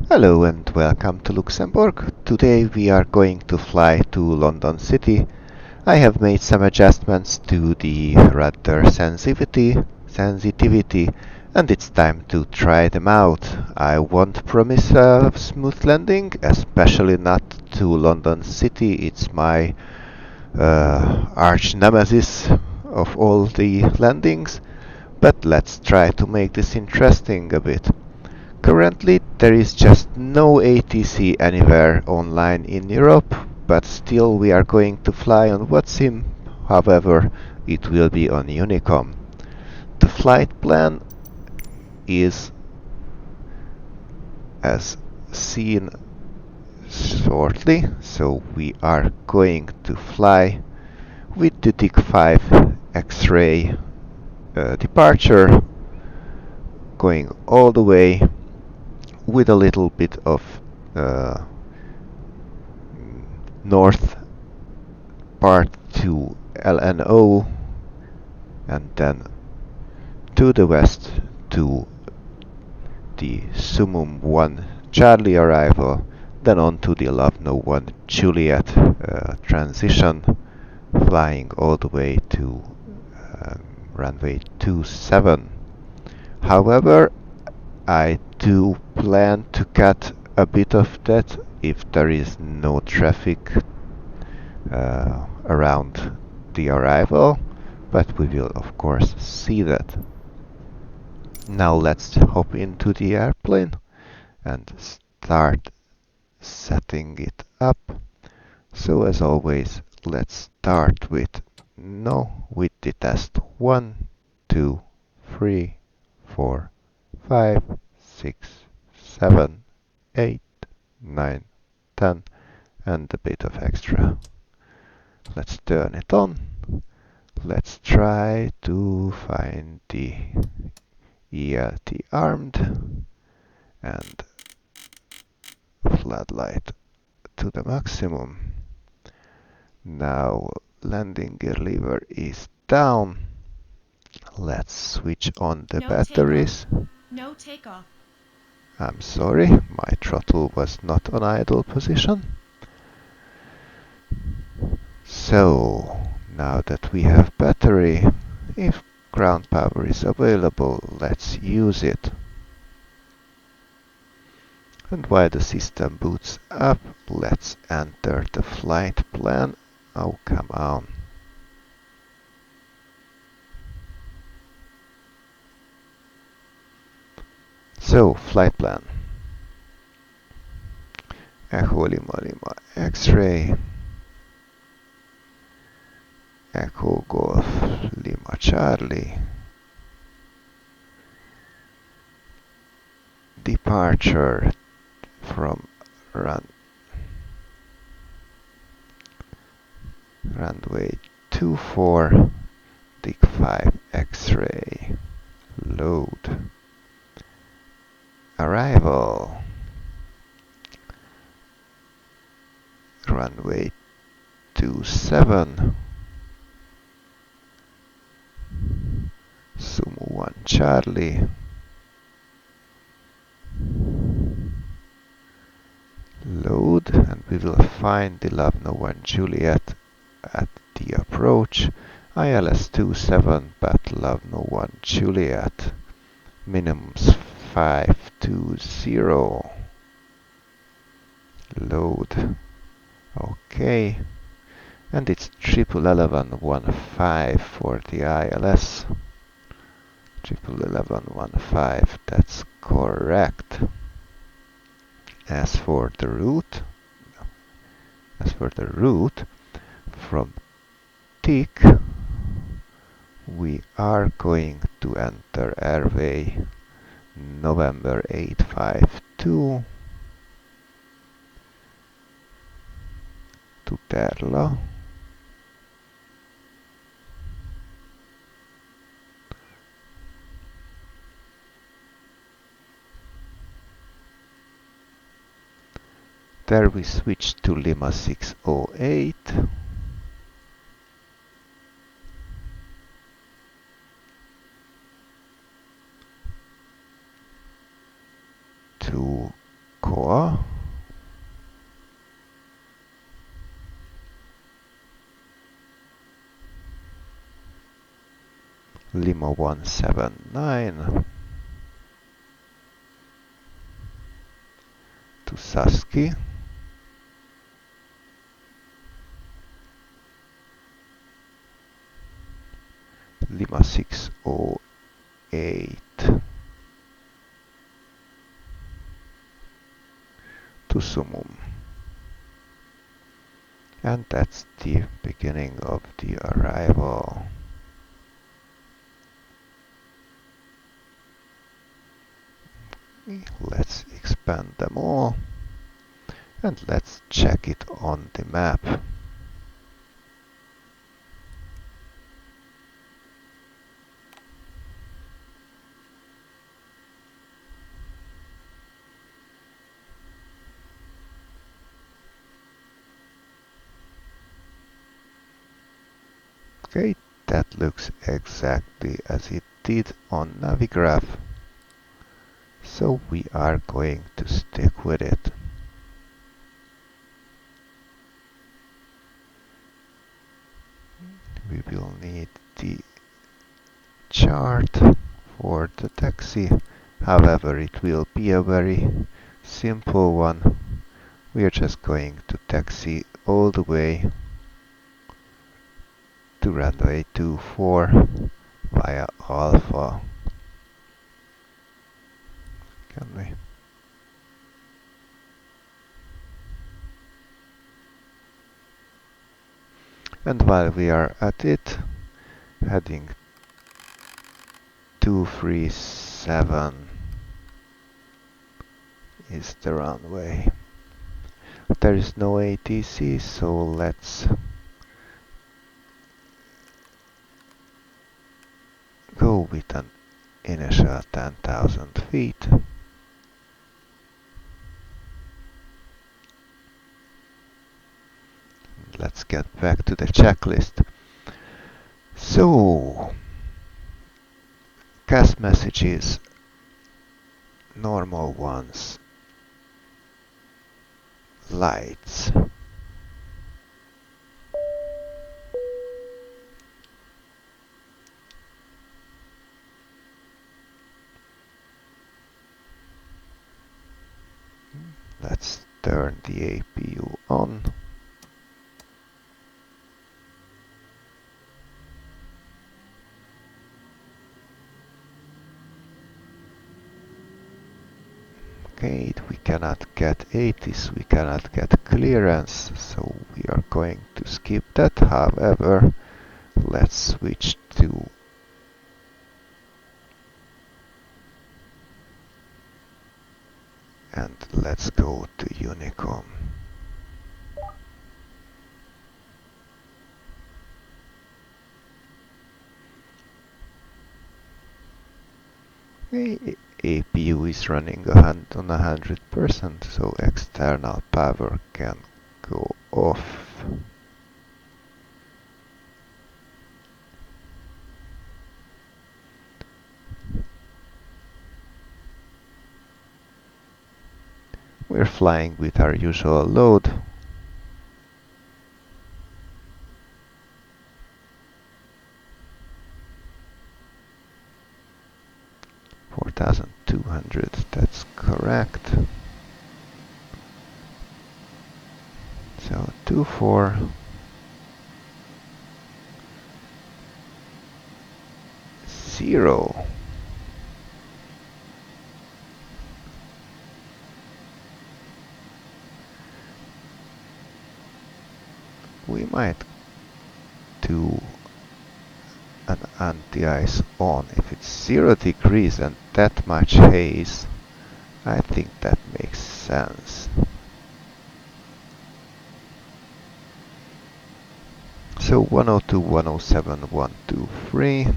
Hello and welcome to Luxembourg. Today we are going to fly to London City. I have made some adjustments to the rudder sensitivity, and it's time to try them out. I won't promise a smooth landing, especially not to London City. It's my arch nemesis of all the landings, but let's try to make this interesting a bit. Currently, there is just no ATC anywhere online in Europe, but still we are going to fly on Vatsim. However, it will be on unicom. The flight plan is as seen shortly, so we are going to fly with the DIG-5 X-ray departure, going all the way with a little bit of north part to LNO, and then to the west to the Summum 1 Charlie arrival, then on to the Lovno 1 Juliet transition, flying all the way to runway 27. However, I do plan to cut a bit of that if there is no traffic around the arrival, but we will of course see that. Now let's hop into the airplane and start setting it up. So as always, let's start with the test 1, 2, 3, 4, 5, 6, 7, 8, 9, 10, and a bit of extra. Let's turn it on. Let's try to find the ELT armed and floodlight to the maximum. Now landing gear lever is down. Let's switch on the batteries. No takeoff. I'm sorry, my throttle was not on idle position. So, now that we have battery, if ground power is available, let's use it. And while the system boots up, let's enter the flight plan. Oh, come on. So, flight plan. Echo Lima Lima X-ray. Echo Golf Lima Charlie. Departure from runway 24, DIG-5 X-ray. Load. Arrival. Runway 27. Sumu 1 Charlie. Load, and we will find the Lovno 1 Juliet at the approach. ILS 27 but Lovno 1 Juliet. Minimums 520. Load. Okay. And it's 111115 for the ILS. 111115, that's correct. As for the route from TIC, we are going to enter airway November 852 to Terla. There we switch to Lima 608. To 4. Lima 179 to Saski. Lima 608 to Sumum. And that's the beginning of the arrival. Let's expand them all and let's check it on the map. Okay, that looks exactly as it did on Navigraph. So we are going to stick with it. We will need the chart for the taxi. However, it will be a very simple one. We are just going to taxi all the way to runway 24 via Alpha. Can we? And while we are at it, heading 237 is the runway. There is no ATC, so let's go with an initial 10,000 feet. Let's get back to the checklist. So, CAS messages, normal ones, lights. Let's turn the APU on. Okay, we cannot get 80s, we cannot get clearance, so we are going to skip that. However, let's switch to and let's go to unicom. Okay, APU is running on 100%, so external power can go off. We're flying with our usual load. $4,200, that's correct. So 240. We might do an anti-ice on if it's 0 degrees and that much haze. I think that makes sense. So 102, 107, 123.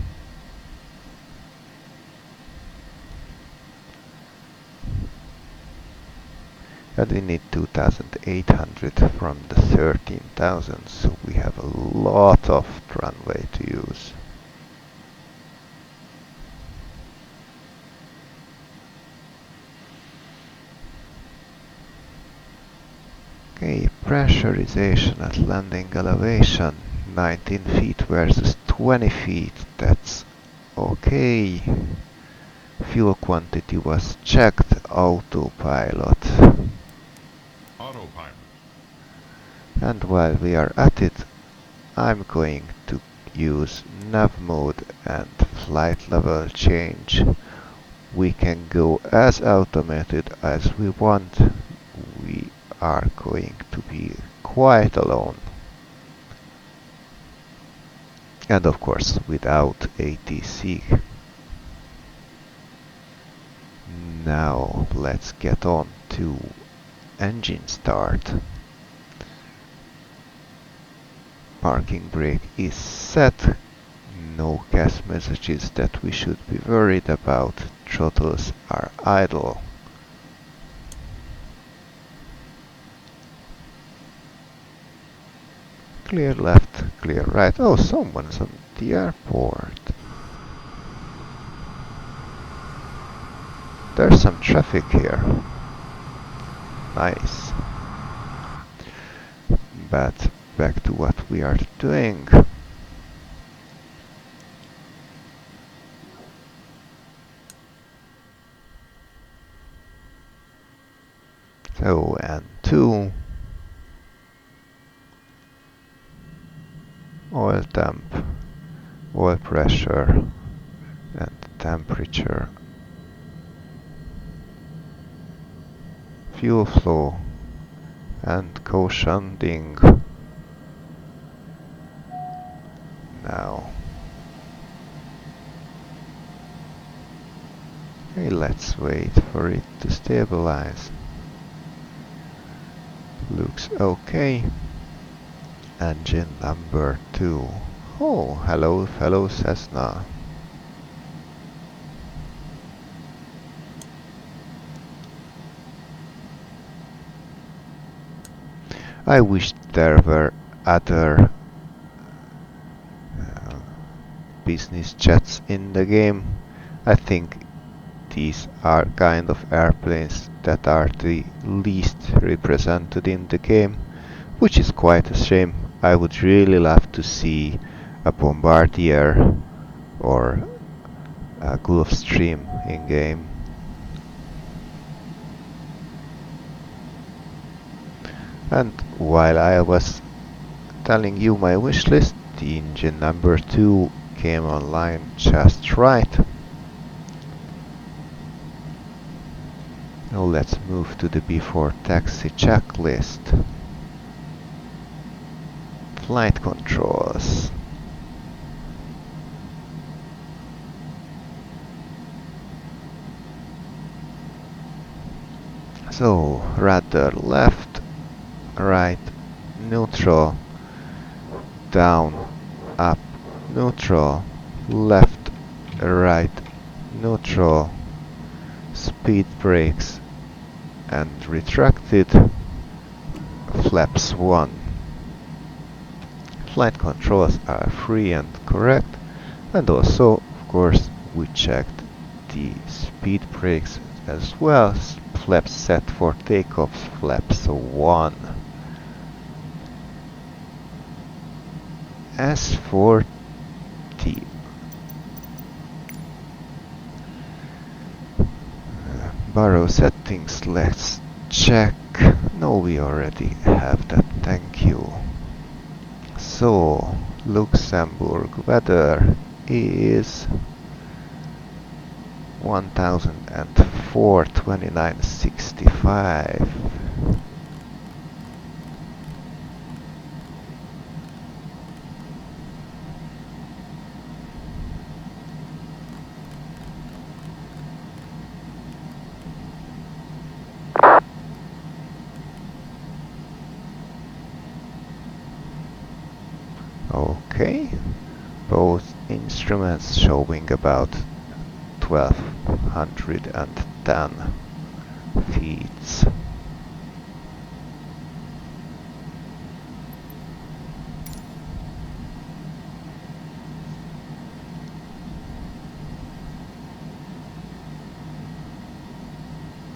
And we need 2,800 from the 13,000, so we have a lot of runway to use. Okay, pressurization at landing elevation 19 feet versus 20 feet. That's okay. Fuel quantity was checked. Autopilot. Autopilot. And while we are at it, I'm going to use nav mode and flight level change. We can go as automated as we want. We are going to be quite alone. And of course without ATC. Now let's get on to engine start. Parking brake is set. No CAS messages that we should be worried about. Throttles are idle. Clear left, clear right. Oh, someone's on the airport. There's some traffic here. Nice. But back to what we are doing. So, and 2. Oil temp, oil pressure, and temperature. Fuel flow, and cautioning. Now. Okay, let's wait for it to stabilize. Looks okay. Engine number 2. Oh, hello fellow Cessna. I wish there were other business jets in the game. I think these are kind of airplanes that are the least represented in the game, which is quite a shame. I would really love to see a Bombardier or a Gulfstream in game. And while I was telling you my wish list, the engine number 2 came online just right. Now let's move to the before taxi checklist. Flight controls. So, rudder left, right, neutral, down, up, neutral, left, right, neutral, speed brakes and retracted, flaps 1. Flight controls are free and correct, and also, of course, we checked the speed brakes as well. Flaps set for takeoff, flaps 1. As for the baro settings, let's check. No, we already have that, thank you. So, Luxembourg weather is 1004, 2965. Okay, both instruments showing about 1210 feet.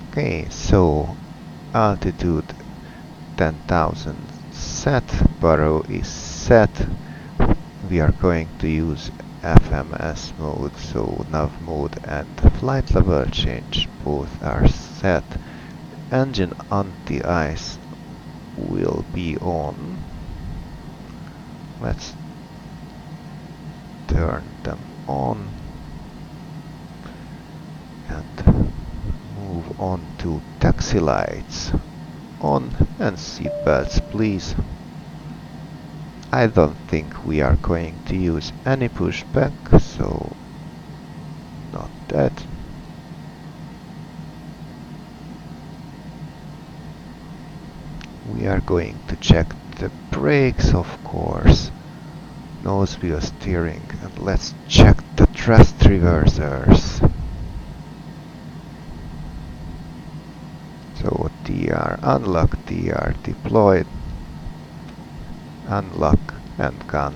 Okay, so altitude 10,000 set, borough is set. We are going to use FMS mode, so nav mode and flight level change both are set. Engine anti-ice will be on. Let's turn them on and move on to taxi lights. On and seatbelts please. I don't think we are going to use any pushback, so not that. We are going to check the brakes, of course. Nose wheel steering, and let's check the thrust reversers. So TR unlock, TR deployed, unlock and gun.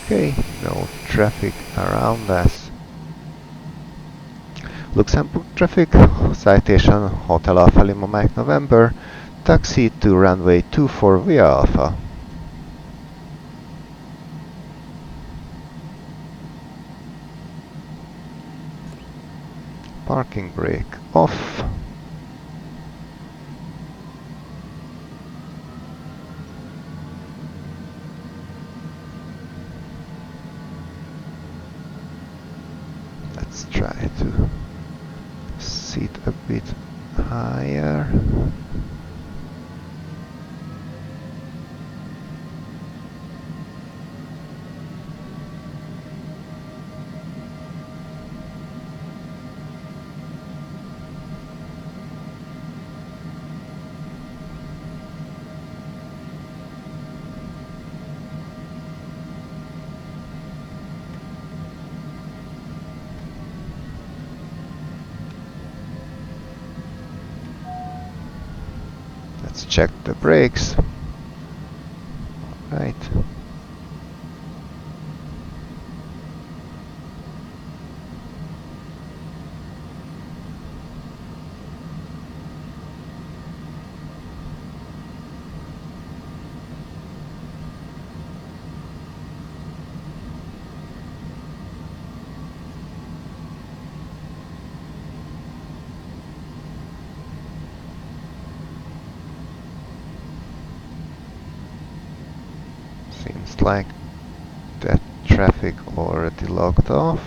Okay, no traffic around us. Luxembourg traffic, citation Hotel Alpha Lima Mike November, taxi to runway 24 via Alpha. Parking brake off. Let's try to sit a bit higher. Let's check the brakes. Right. Seems like that traffic already logged off.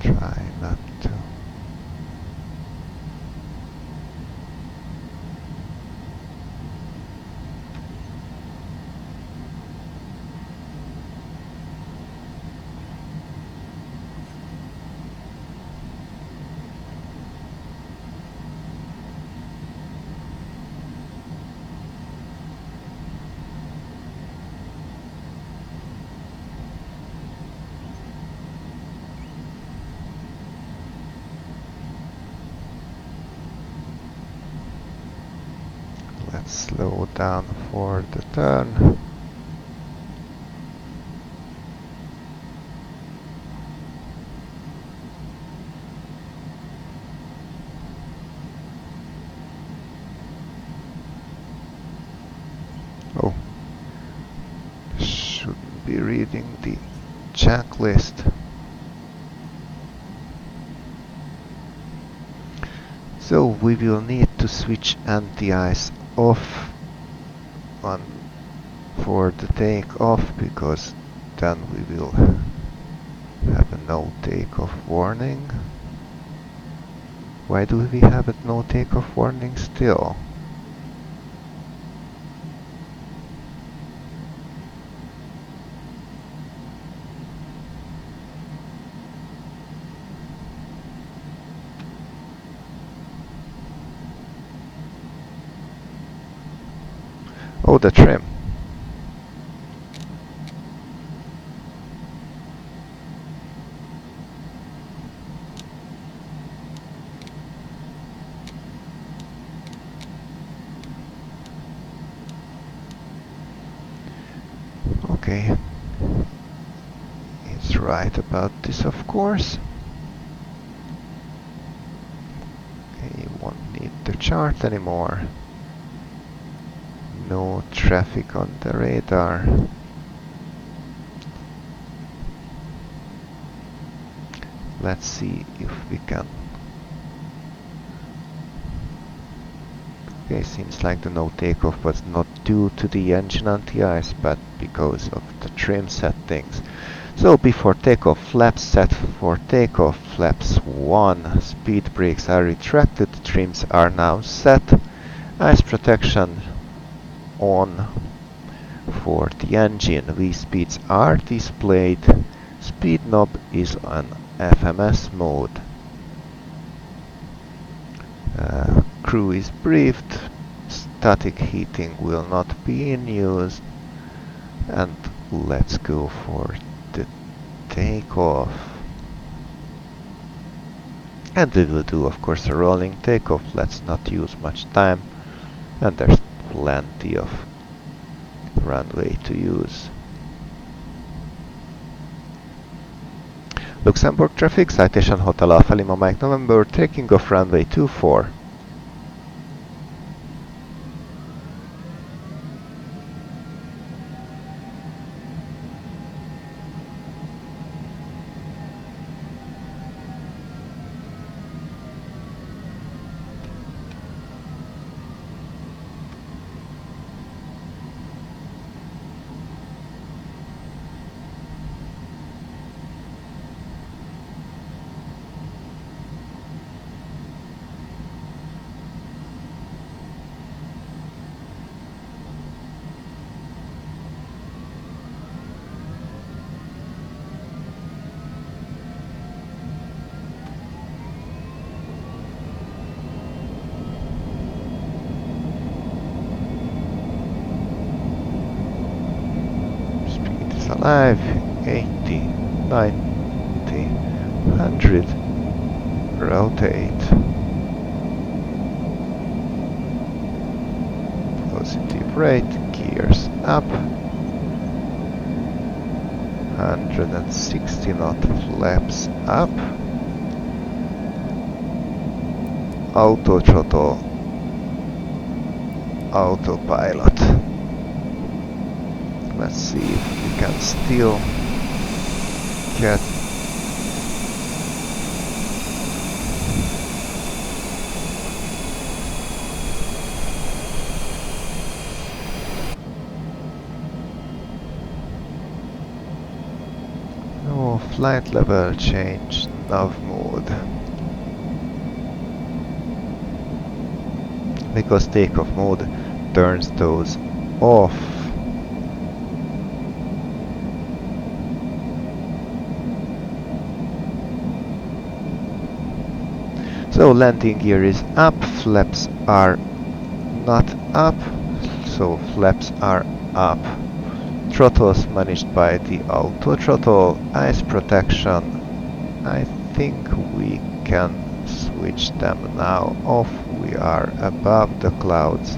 Try not to. slow down for the turn. Oh, shouldn't be reading the checklist. So we will need to switch anti-ice off for the takeoff, because then we will have a no takeoff warning. Why do we have a no takeoff warning still? Oh, the trim. Okay. It's right about this, of course. Okay, you won't need the chart anymore. No traffic on the radar. Let's see if we can. Okay, seems like the no takeoff was not due to the engine anti-ice, but because of the trim settings. So before takeoff, flaps set for takeoff, flaps 1, speed brakes are retracted, trims are now set, ice protection on for the engine, V-speeds are displayed, speed knob is on FMS mode. Crew is briefed, static heating will not be in use, and let's go for the takeoff. And we will do, of course, a rolling takeoff. Let's not use much time, and there's plenty of runway to use. Luxembourg traffic, Citation Hotel Alpha Lima Mike November, taking off runway 24. Alive, 80, 90, 100, rotate, positive rate, gears up, 160 knot, flaps up, auto throttle, autopilot. Let's see if we can still get no flight level change, nav mode, because takeoff mode turns those off. So landing gear is up, flaps are not up, so flaps are up. Throttles managed by the auto throttle, ice protection. I think we can switch them now off, we are above the clouds.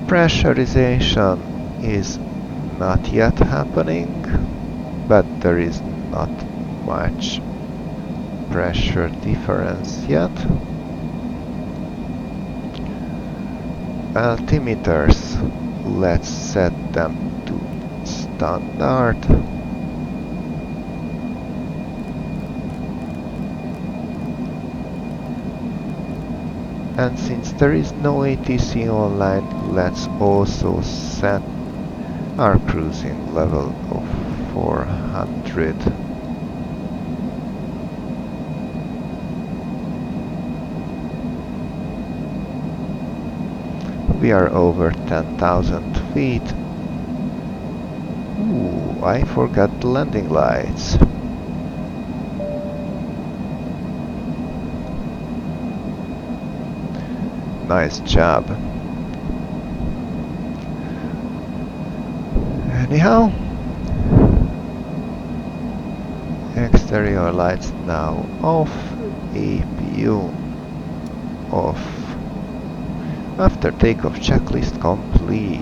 Pressurization is not yet happening, but there is not much pressure difference yet. Altimeters, let's set them to standard. And since there is no ATC online, let's also set our cruising level of 400. We are over 10,000 feet. Ooh, I forgot the landing lights. Nice job. Anyhow, exterior lights now off, APU off. After takeoff, checklist complete.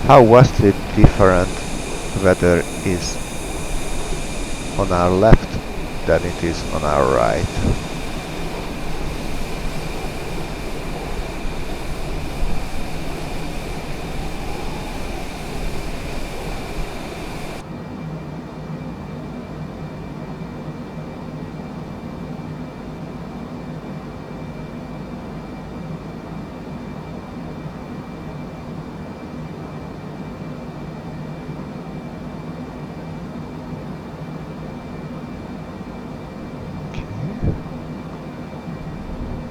How vastly different weather is on our left than it is on our right.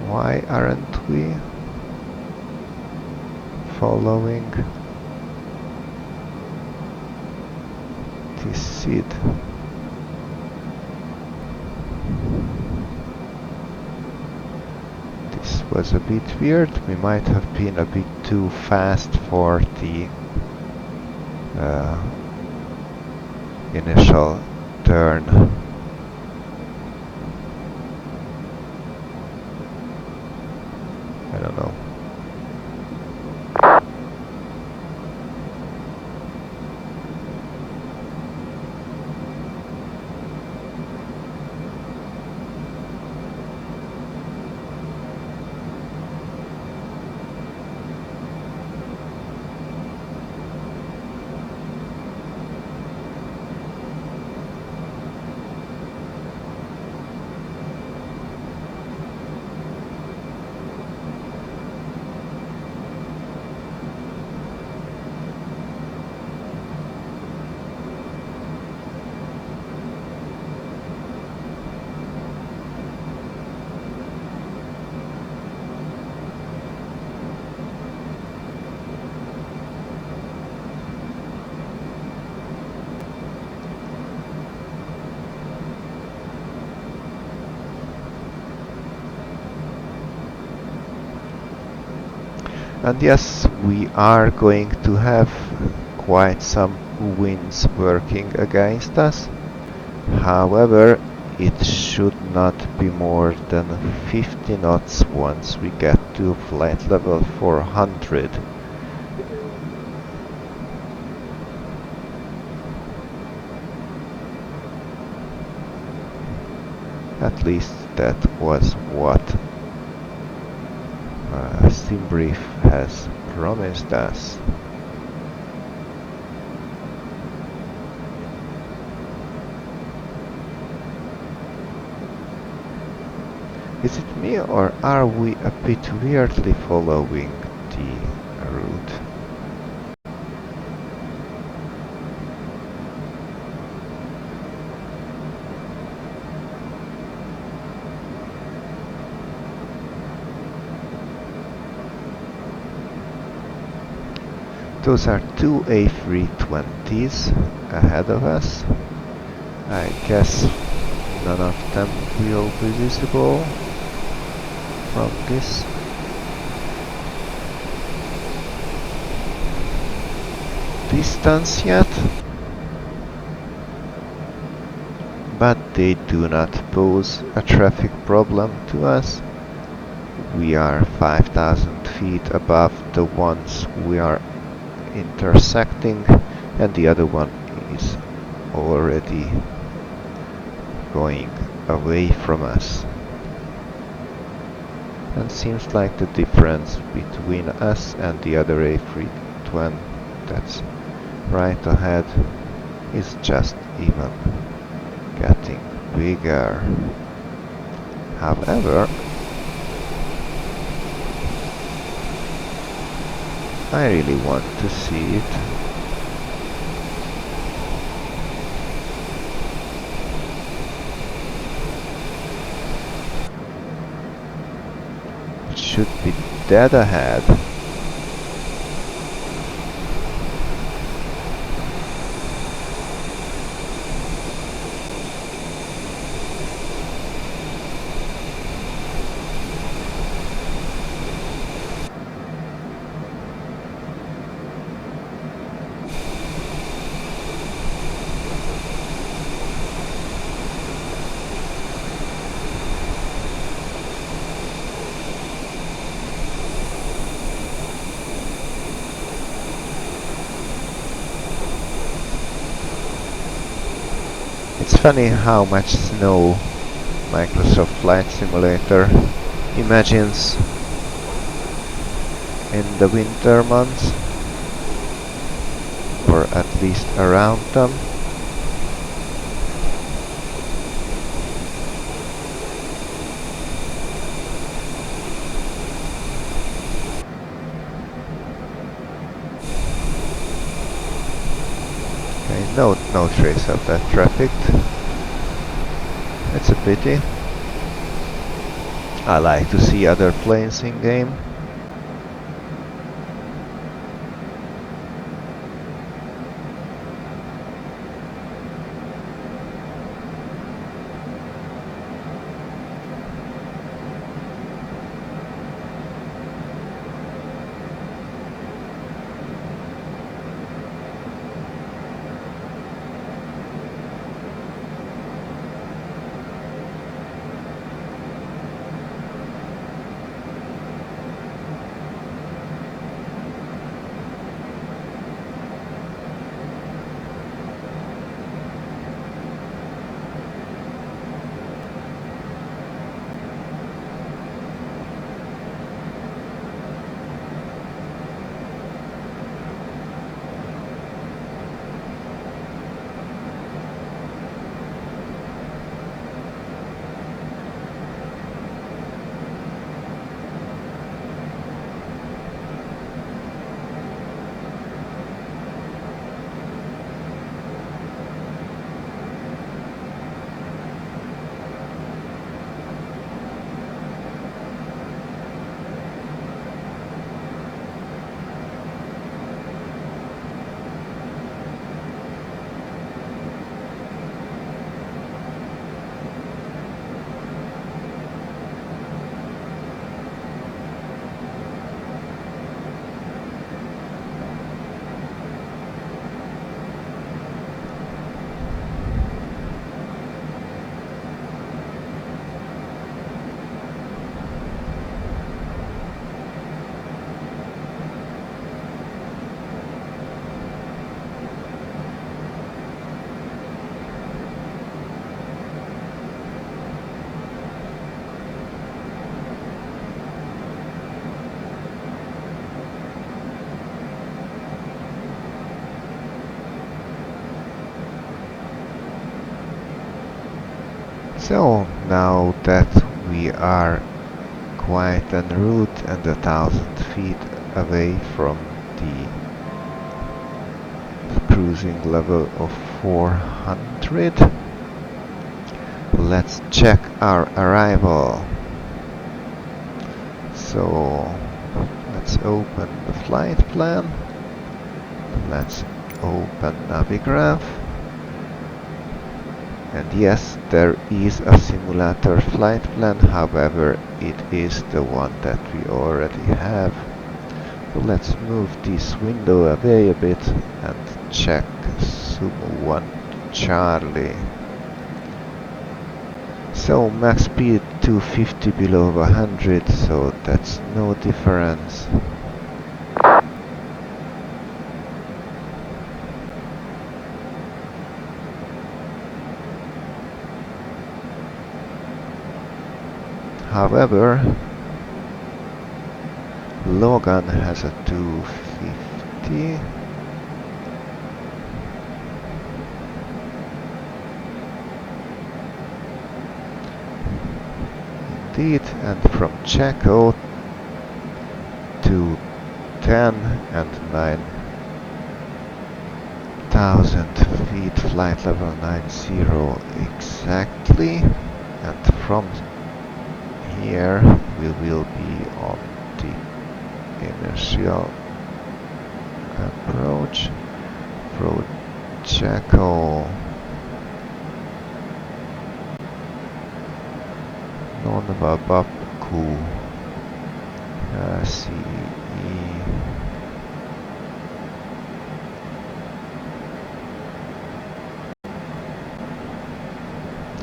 Why aren't we following this seed? This was a bit weird. We might have been a bit too fast for the initial turn. I don't know. And yes, we are going to have quite some winds working against us. However, it should not be more than 50 knots once we get to flight level 400. At least that was what Simbrief has promised us. Is it me or are we a bit weirdly following the route? Those are two A320s ahead of us. I guess none of them will be visible from this distance yet, but they do not pose a traffic problem to us. We are 5,000 feet above the ones we are intersecting, and the other one is already going away from us. And seems like the difference between us and the other A320 that's right ahead is just even getting bigger. However, I really want to see it. It should be dead ahead. It's funny how much snow Microsoft Flight Simulator imagines in the winter months, or at least around them. Okay, no trace of that traffic. It's a pity. I like to see other planes in game. So now that we we are quite en route and 1,000 feet away from the cruising level of 400. Let's check our arrival. So let's open the flight plan. Let's open Navigraph. And yes, there is a simulator flight plan, however, it is the one that we already have. So let's move this window away a bit and check Sumo 1 Charlie. So max speed 250 below 100, so that's no difference. However, Logan has a 250. Indeed, and from checkout to 10 and 9,000 feet, flight level 90 exactly, and from here we will be on the initial approach. Projecto non-Bababku CE.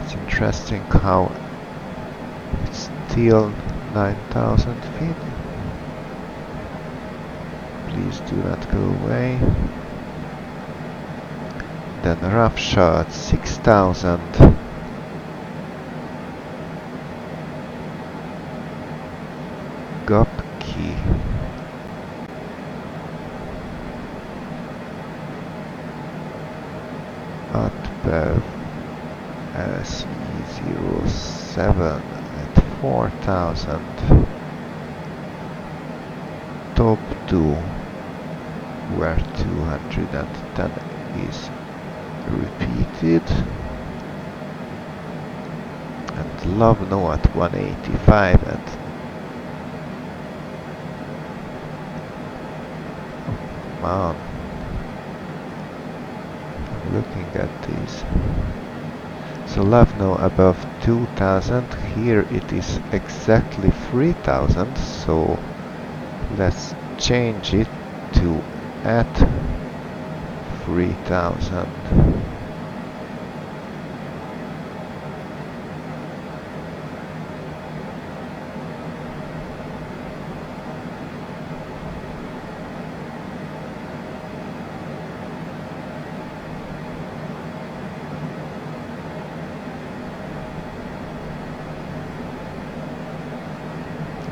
It's interesting how it's still 9,000 feet. Please do not go away. Then rough shot 6,000. Gopki. Atbev SE07 at 4,000. Top 2 where 210 is repeated. And Lovno at 185 and man, I'm looking at these. So Lovno above 2,000, here it is exactly 3,000, so let's change it to at 3,000.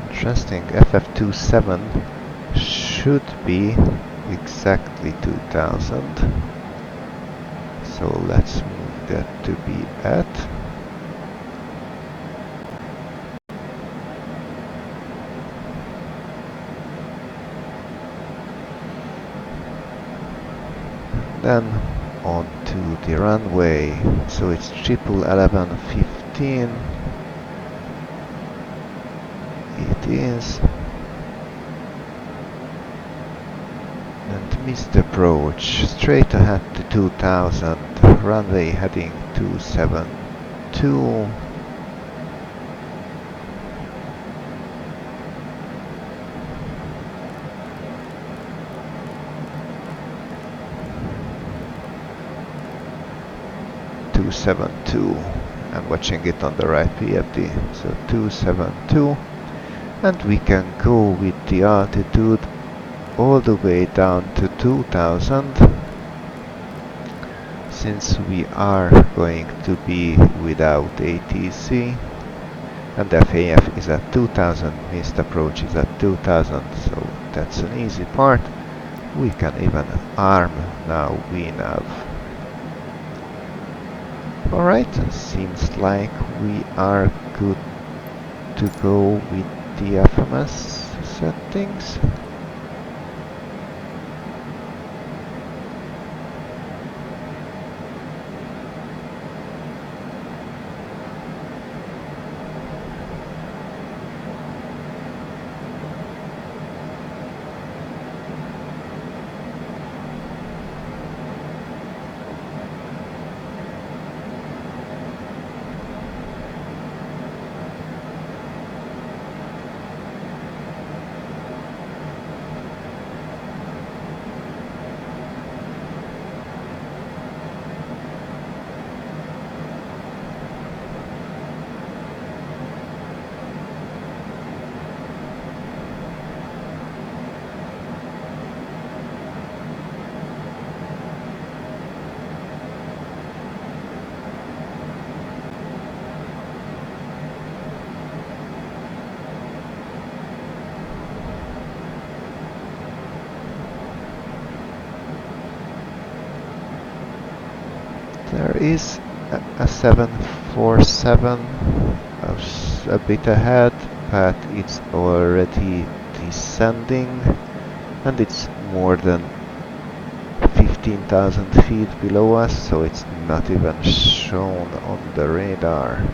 Interesting, FF27 should be exactly 2,000. So let's move that to be at. Then on to the runway. So it's 111115. It is. And missed approach, straight ahead to 2000, runway heading 272. I'm watching it on the right PFD, so 272, and we can go with the altitude all the way down to 2000, since we are going to be without ATC, and FAF is at 2000, missed approach is at 2000, so that's an easy part. We can even arm now VNAV. Alright, seems like we are good to go with the FMS settings. There is a 747 a bit ahead, but it's already descending and it's more than 15,000 feet below us, so it's not even shown on the radar.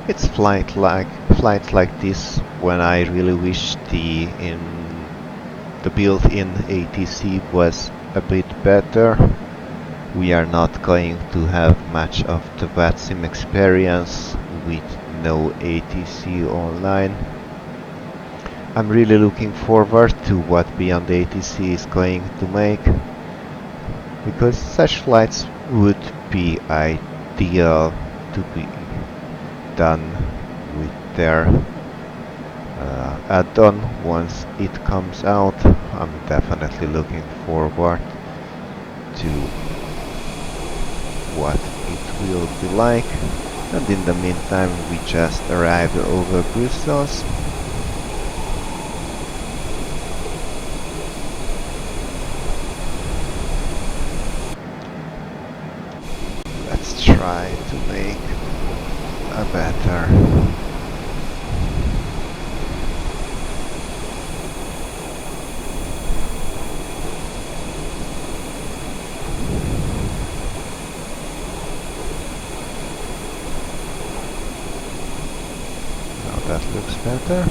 It's flights like this when I really wish the built-in ATC was a bit better. We are not going to have much of the Vatsim experience with no ATC online. I'm really looking forward to what Beyond ATC is going to make, because such flights would be ideal to be done with their add-on once it comes out. I'm definitely looking forward to what it will be like. And in the meantime, we just arrived over Brussels. Let's try to make a better now that looks better.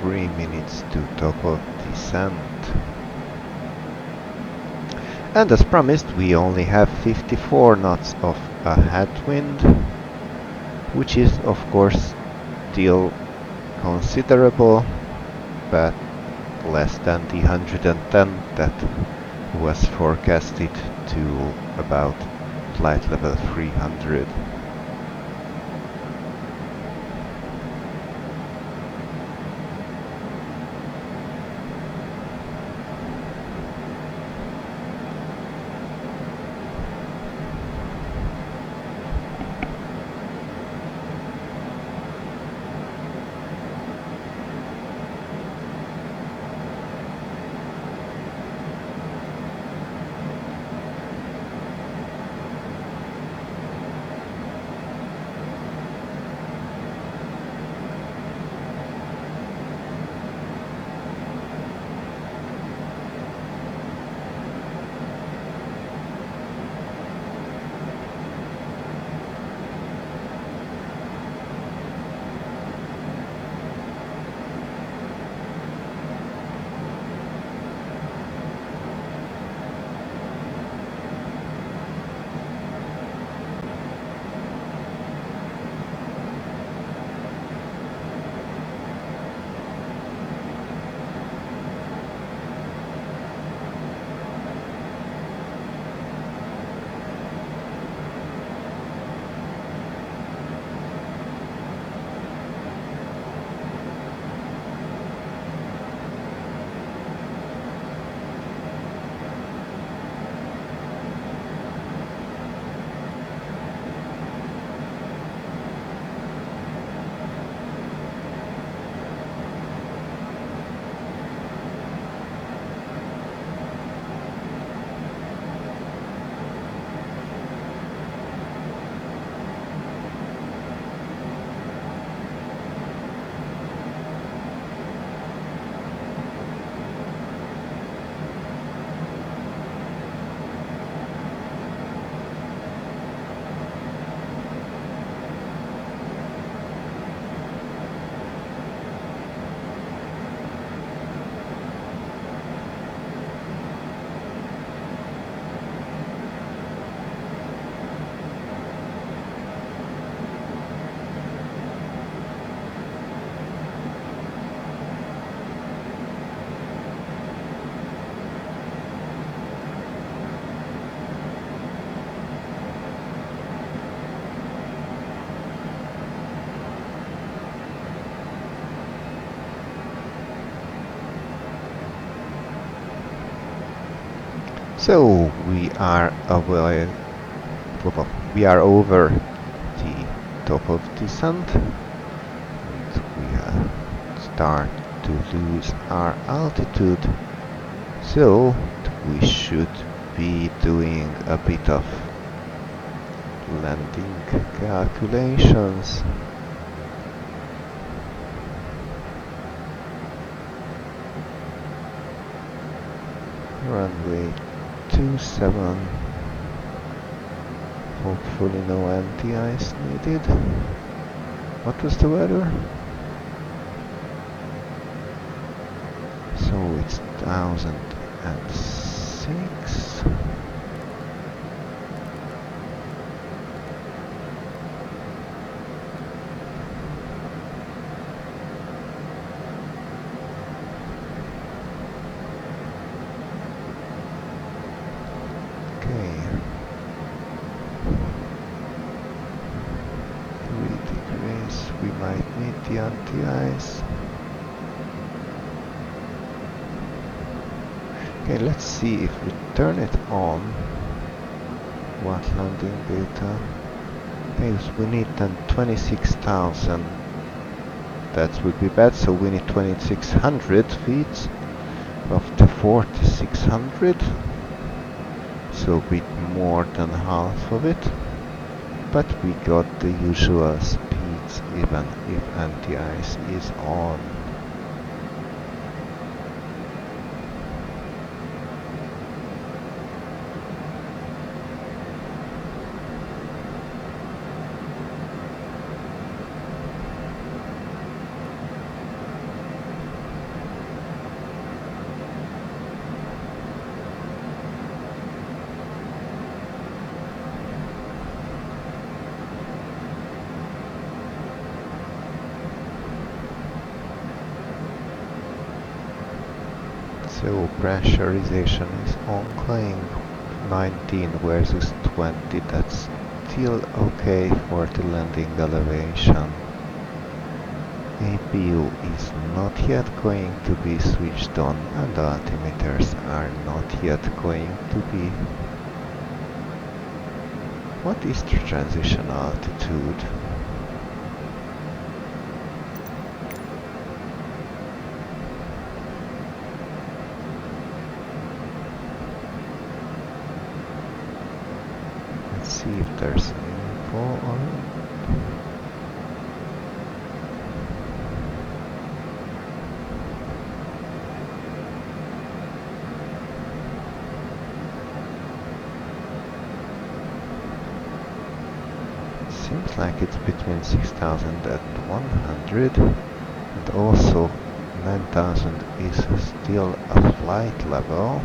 3 minutes to top of descent. And as promised, we only have 54 knots of a headwind, which is of course still considerable, but less than the 110 that was forecasted to about flight level 300. So we are over the top of descent, and we start to lose our altitude. So we should be doing a bit of landing calculations. Runway 27. Hopefully no anti-ice needed. What was the weather? So it's 1006. Okay. 3 degrees. We might need the anti-ice. Okay, let's see if we turn it on. What landing data? Okay, so we need then 26,000. That would be bad, so we need 2,600 feet of the 4,600. So a bit more than half of it. But we got the usual speeds even if anti-ice is on. So pressurization is ongoing, 19 versus 20, that's still okay for the landing elevation. APU is not yet going to be switched on and the altimeters are not yet going to be. What is the transition altitude? Let's see if there's info on it. Seems like it's between 6,100 and also 9,000 is still a flight level.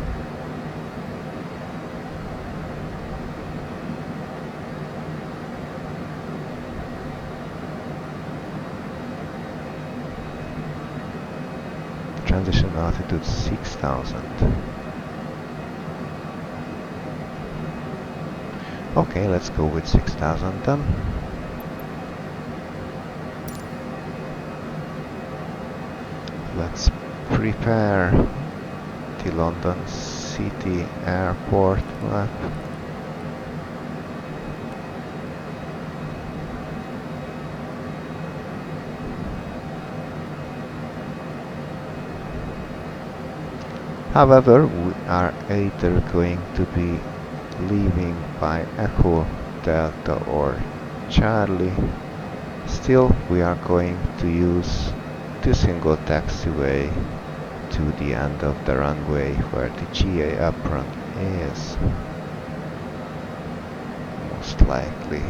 Transition altitude 6,000. Okay, let's go with 6,000 then. Let's prepare the London City Airport map. However, we are either going to be leaving by Echo, Delta or Charlie. Still, we are going to use the single taxiway to the end of the runway where the GA apron is. Most likely.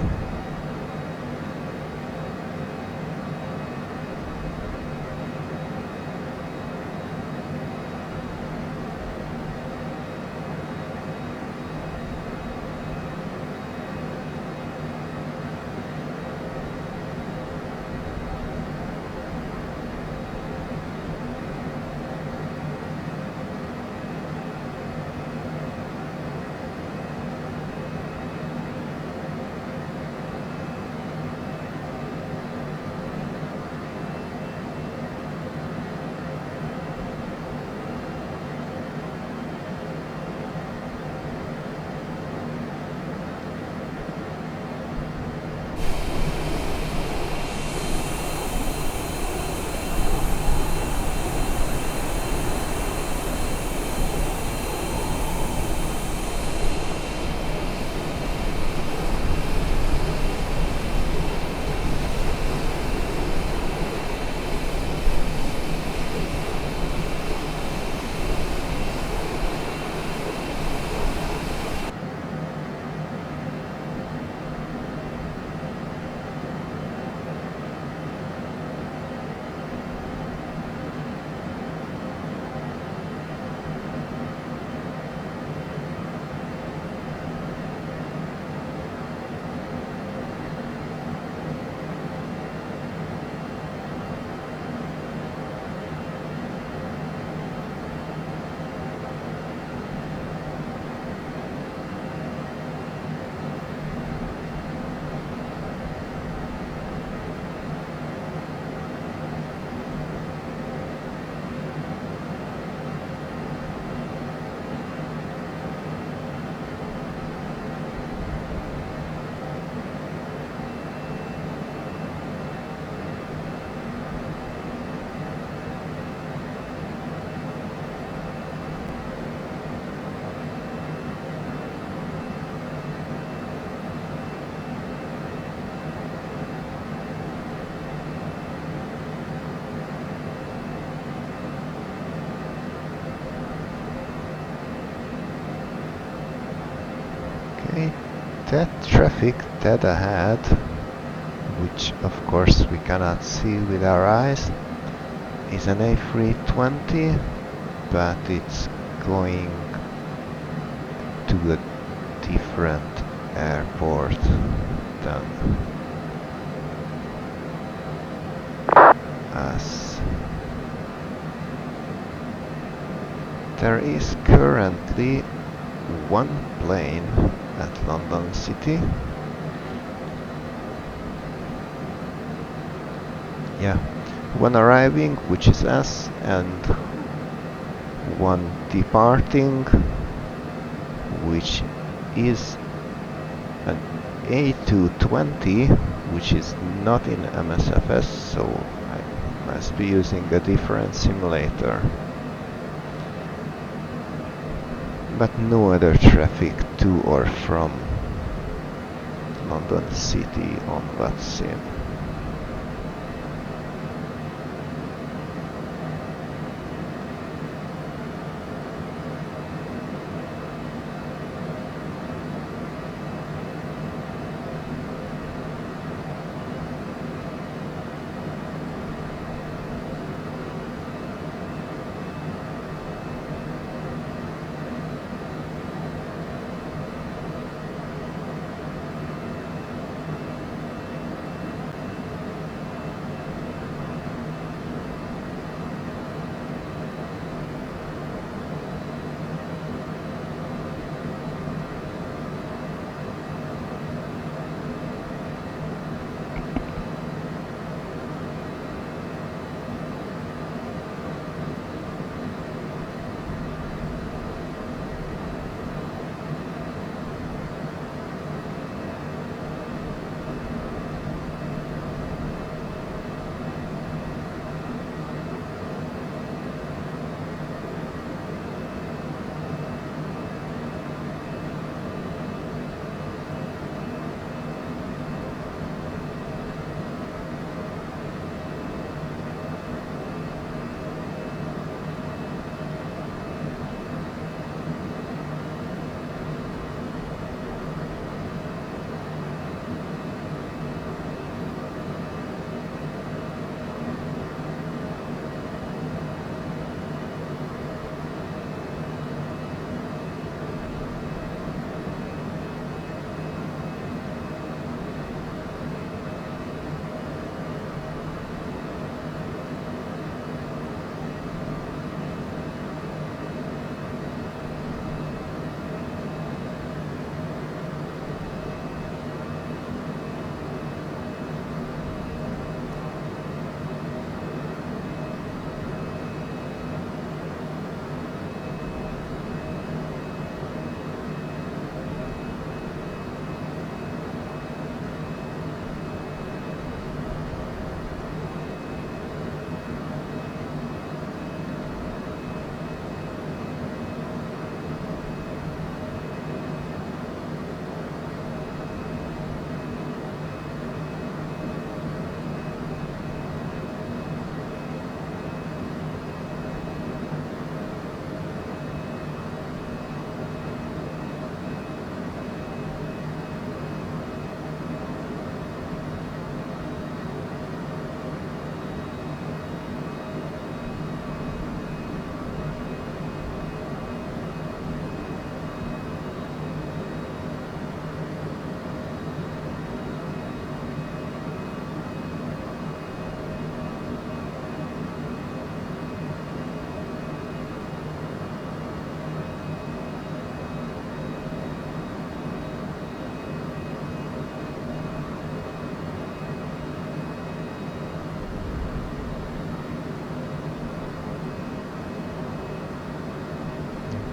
Okay, that traffic dead ahead, which of course we cannot see with our eyes, is an A320, but it's going to a different airport than us. There is currently one plane at London City. Yeah, one arriving, which is S, and one departing, which is an A220, which is not in MSFS, so I must be using a different simulator. But no other traffic to or from London City on Vatsim.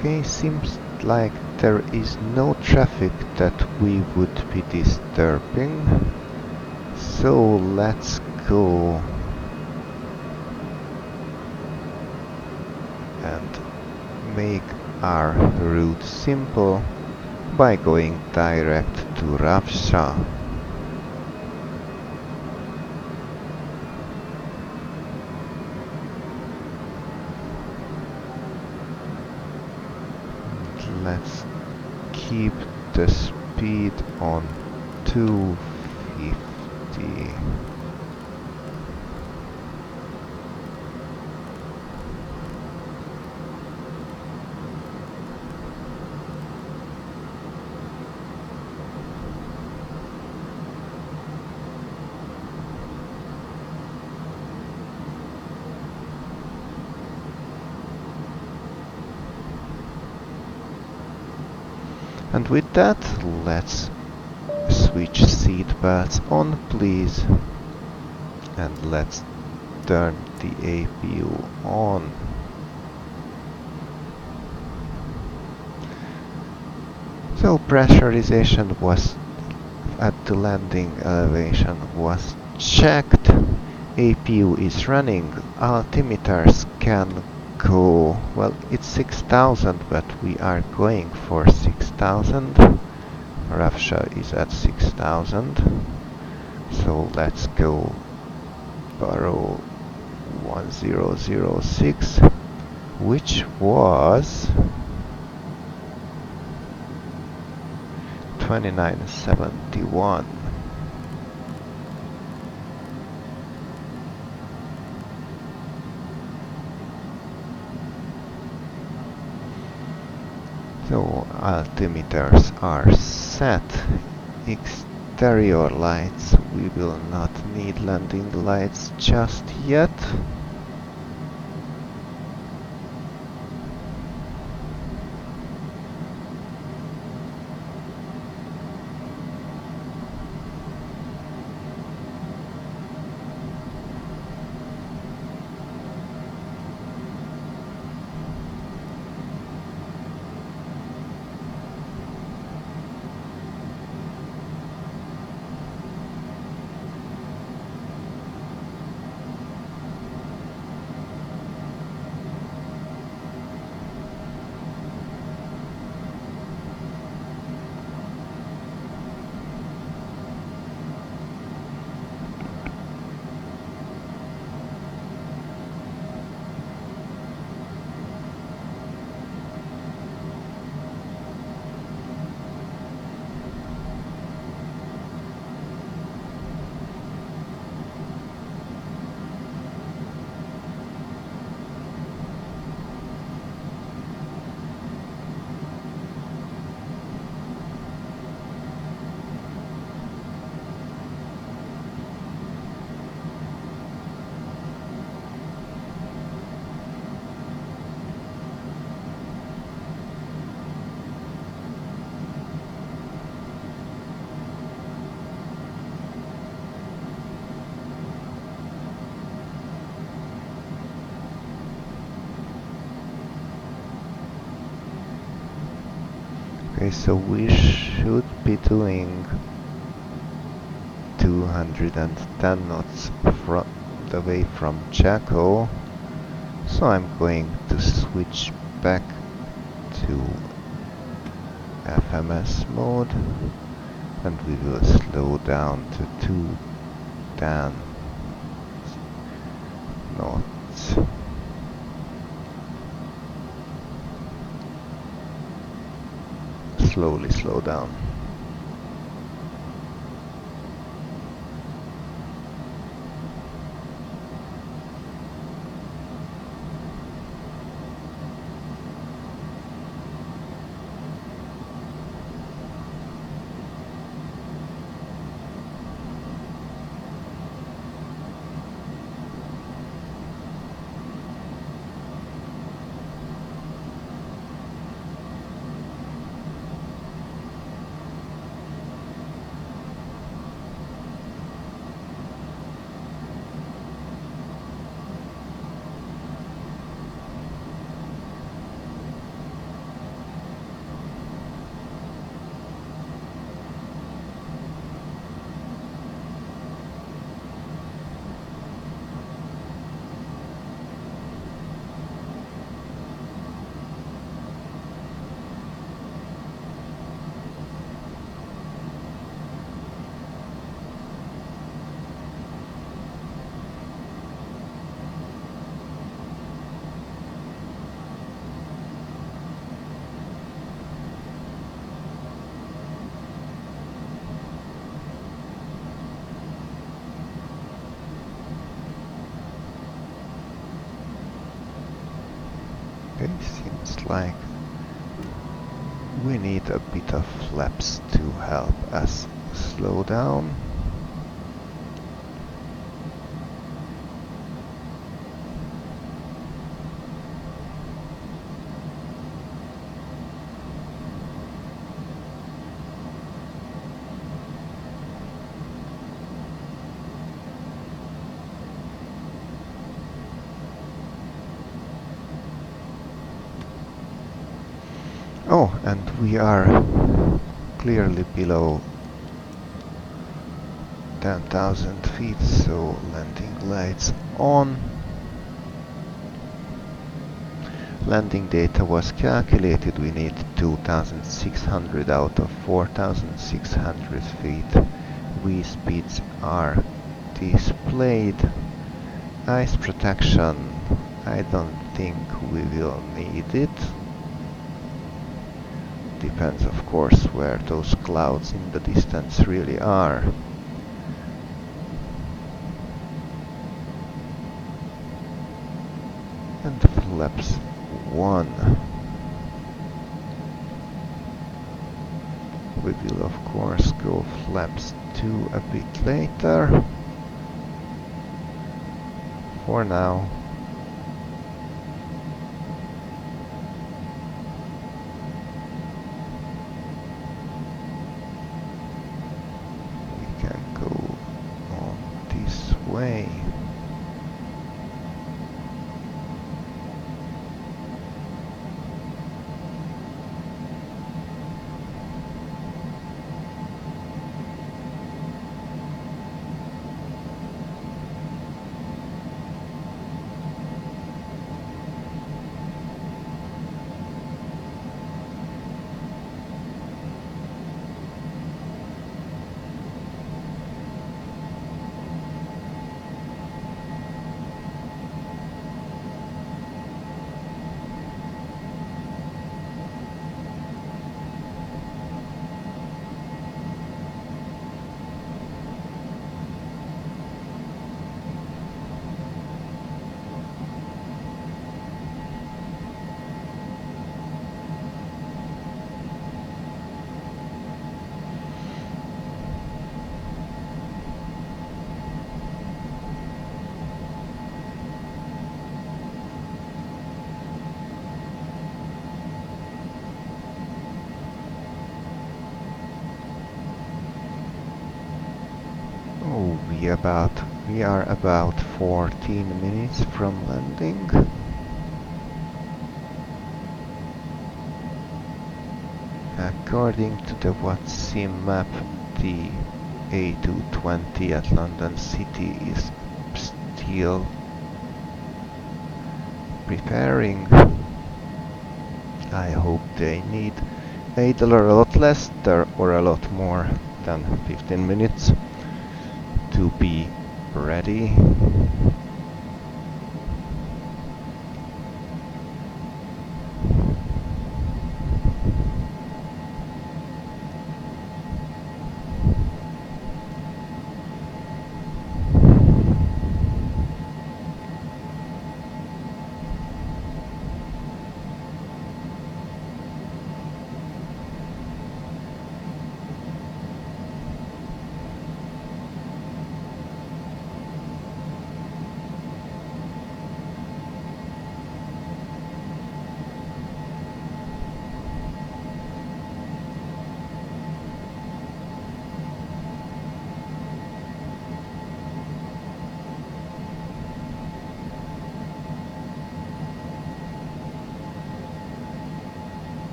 Okay, seems like there is no traffic that we would be disturbing. So let's go and make our route simple by going direct to Ravsha. Let's keep the speed on 250. And with that, let's switch seat belts on, please. And let's turn the APU on. So pressurization was at the landing elevation was checked. APU is running. Altimeters can go, well, it's 6000, but we are going for 6000. Ravsha is at 6000. So let's go Barrow 1006, which was 2971. So altimeters are set. Exterior lights, we will not need landing lights just yet. Okay, so we should be doing 210 knots from the way from Chaco. So I'm going to switch back to FMS mode, and we will slow down to 210 knots. Slowly slow down. Okay, seems like we need a bit of flaps to help us slow down. Oh, and we are clearly below 10,000 feet, so landing lights on. Landing data was calculated. We need 2,600 out of 4,600 feet. V speeds are displayed. Ice protection, I don't think we will need it. Depends, of course, where those clouds in the distance really are. And flaps 1. We will of course go flaps 2 a bit later. For now, we can go on this way. We are about 14 minutes from landing. According to the Vatsim map, the A220 at London City is still preparing. I hope they need either a lot less or a lot more than 15 minutes to be ready.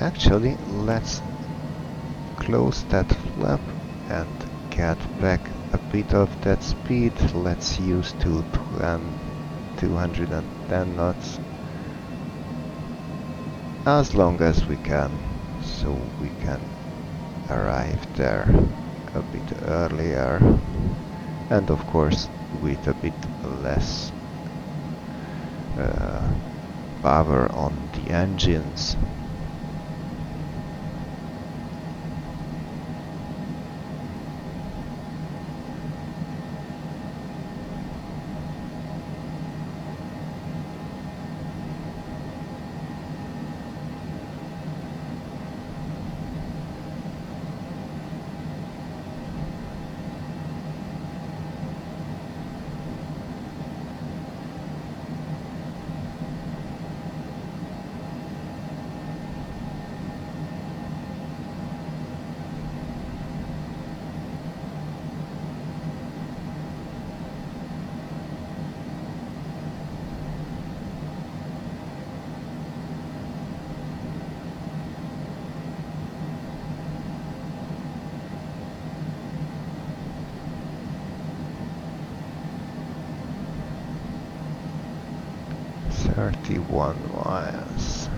Actually, let's close that flap and get back a bit of that speed. Let's use 210 knots as long as we can, so we can arrive there a bit earlier, and of course with a bit less power on the engines. 31 miles.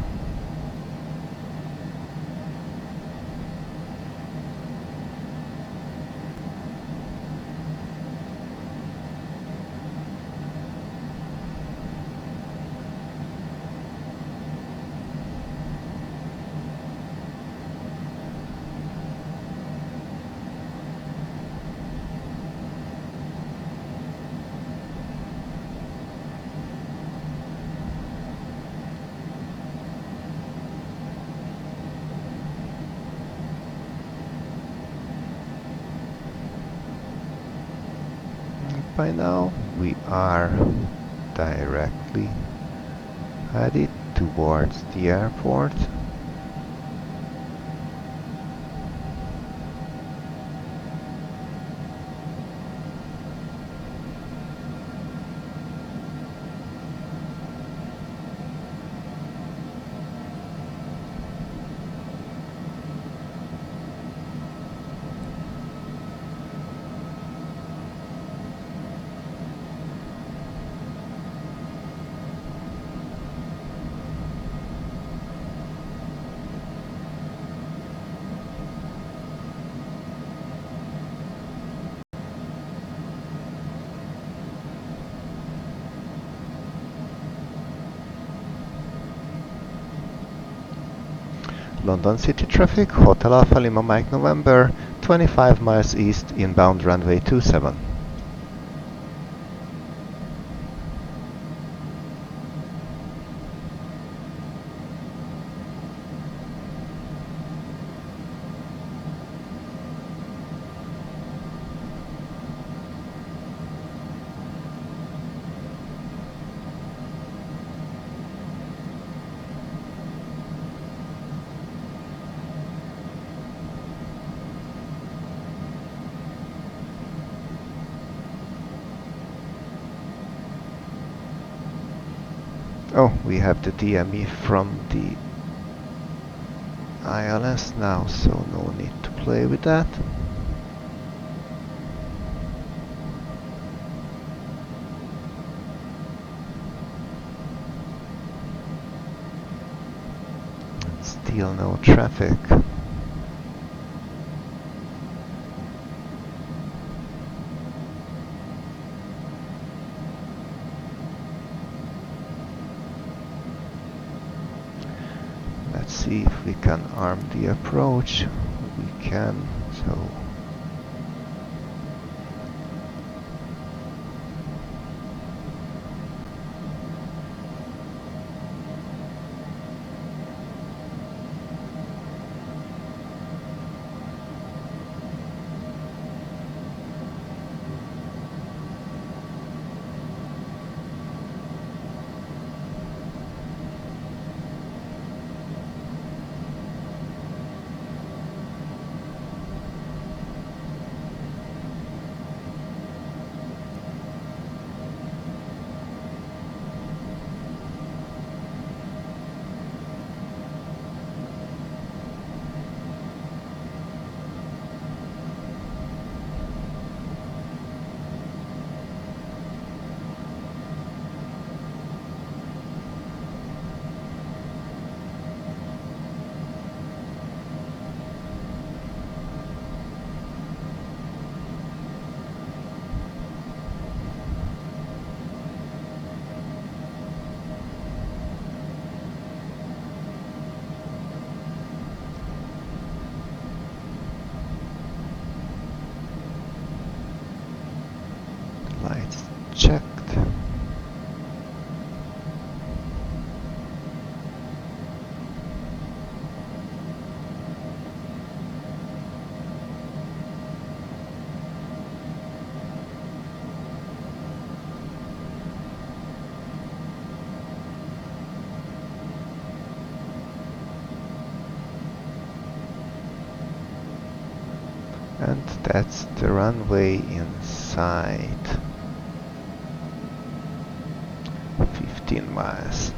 By now we are directly headed towards the airport. London City traffic, Hotel Alpha Lima Mike November, 25 miles east, inbound runway 27. Oh, we have the DME from the ELLX now, so no need to play with that. Still no traffic. Let's see if we can arm the approach. We can, so lights checked. And that's the runway inside. 15 miles.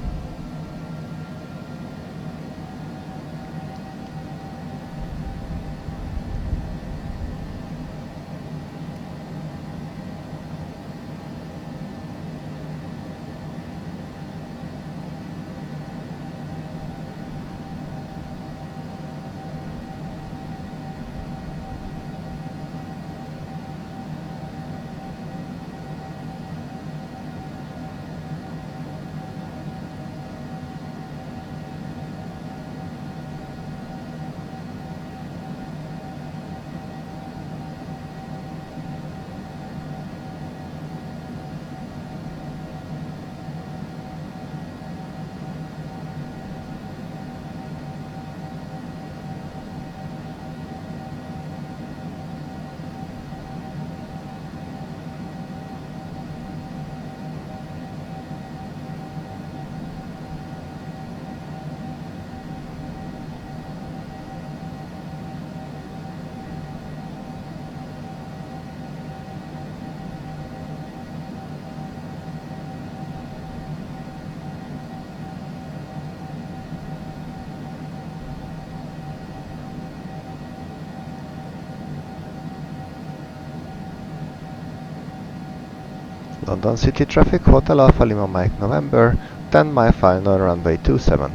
London City traffic, Hotel Alpha Lima Mike November, 10 mile final runway 27.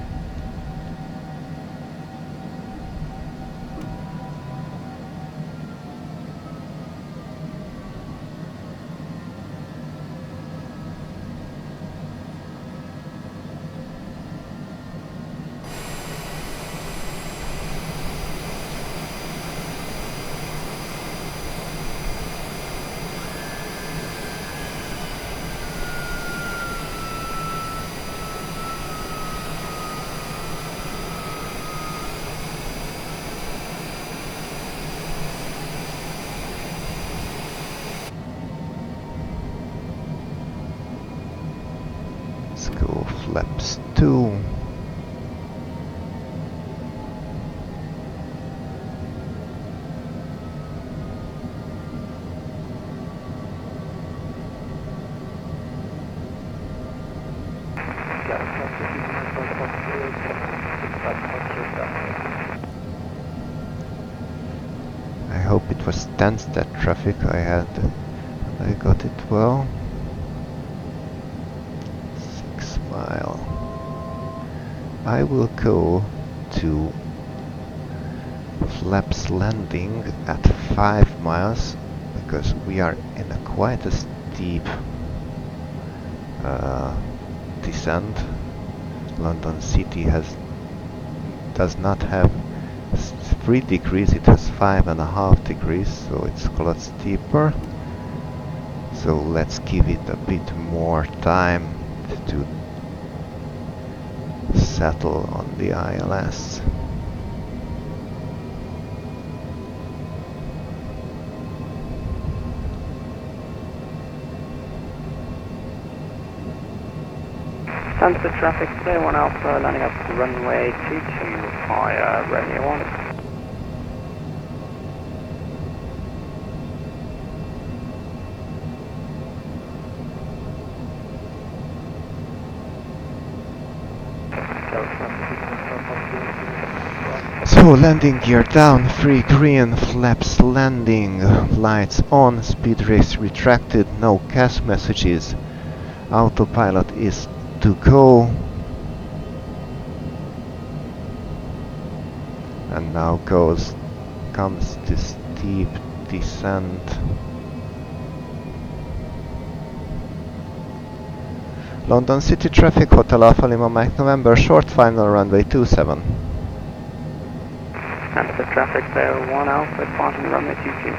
Let's go flaps 2. I hope it was Stansted traffic I got it well. 6 mile. I will go to flaps landing at 5 miles because we are in a quite a steep descent. London City does not have 3 degrees, it has 5.5 degrees, so it's a lot steeper. So let's give it a bit more time to settle on the ILS. Sunset traffic, clear 1 Alpha, landing up to runway 22 via Romeo 1. So landing gear down, 3 green, flaps landing, lights on, speed brakes retracted, no CAS messages, autopilot is to go. And now comes this steep descent. London City traffic, Hotel Alpha Lima Mike November, short final runway 27. And the traffic there, 1 Alpha, departing runway 22.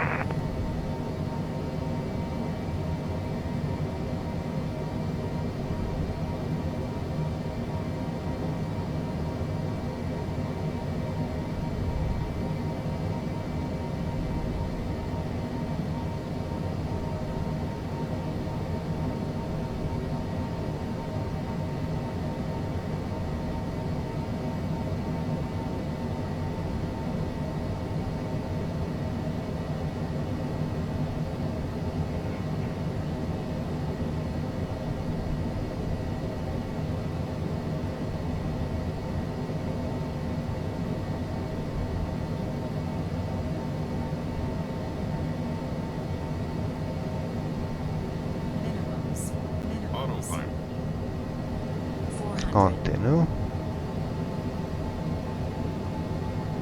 Continue.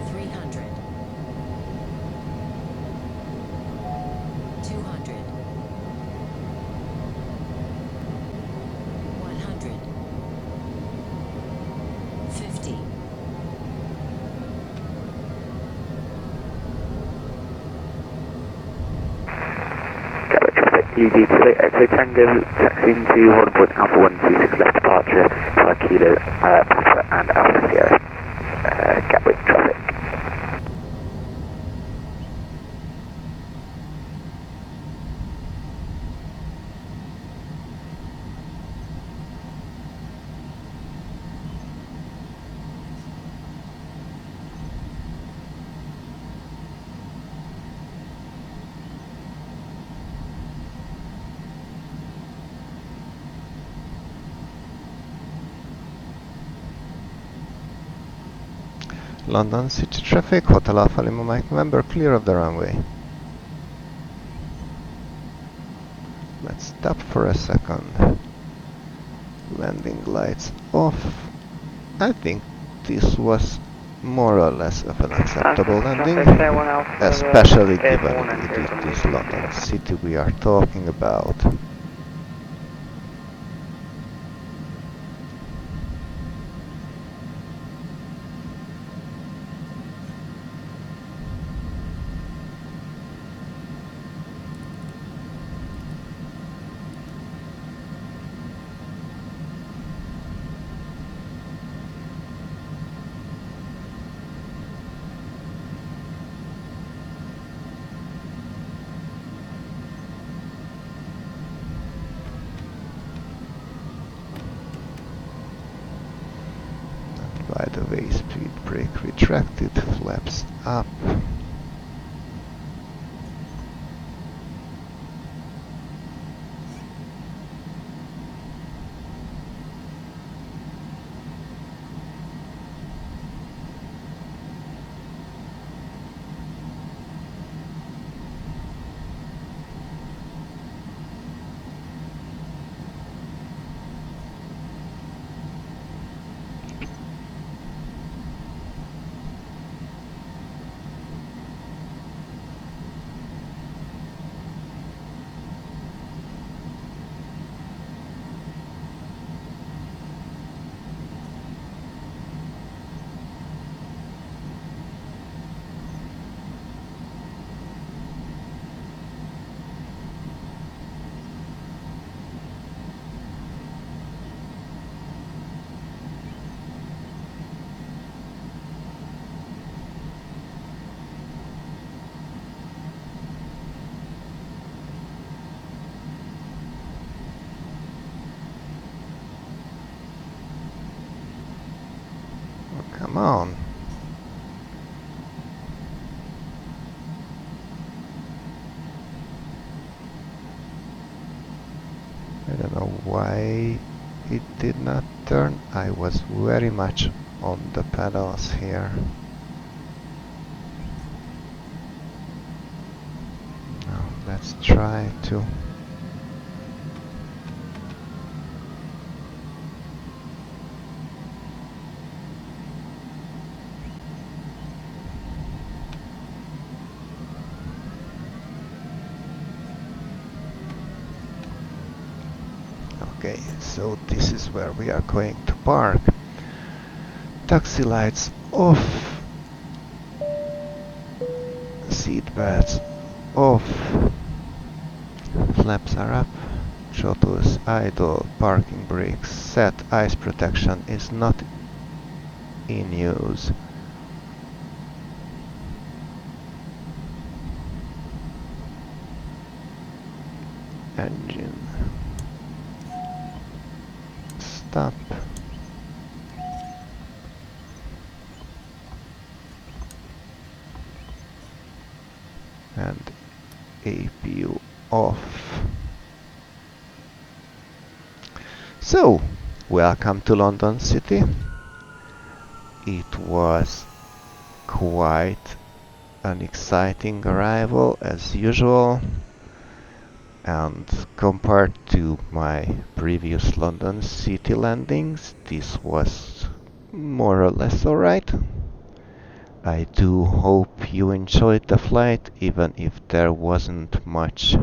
300. 200. 100. 50. Gatwick traffic, UD to Echo Tango, taxiing to 1 Alpha 126 left departure, 5 Kilo, Papa and Alpha Sierra. Gatwick traffic. London City traffic, Hotel Alpha Lima Mike November, clear of the runway. Let's stop for a second. Landing lights off. I think this was more or less of an acceptable landing, especially given it is London City we are talking about. By the way, speed brake retracted, flaps up. Come on. I don't know why it did not turn. I was very much on the pedals here. Now let's try to Okay, so this is where we are going to park. Taxi lights off. Seat belts off. Flaps are up. Throttle is idle. Parking brakes set. Ice protection is not in use. Engine. Stop. And APU off. So, welcome to London City. It was quite an exciting arrival as usual. And compared to my previous London City landings, this was more or less alright. I do hope you enjoyed the flight, even if there wasn't much,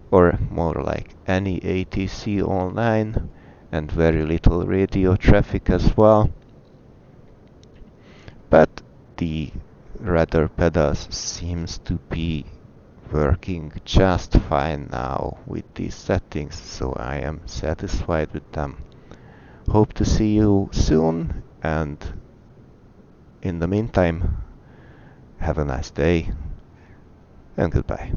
or more like any ATC online, and very little radio traffic as well. But the rudder pedals seems to be working just fine now with these settings, so I am satisfied with them. Hope to see you soon, and in the meantime, have a nice day and goodbye.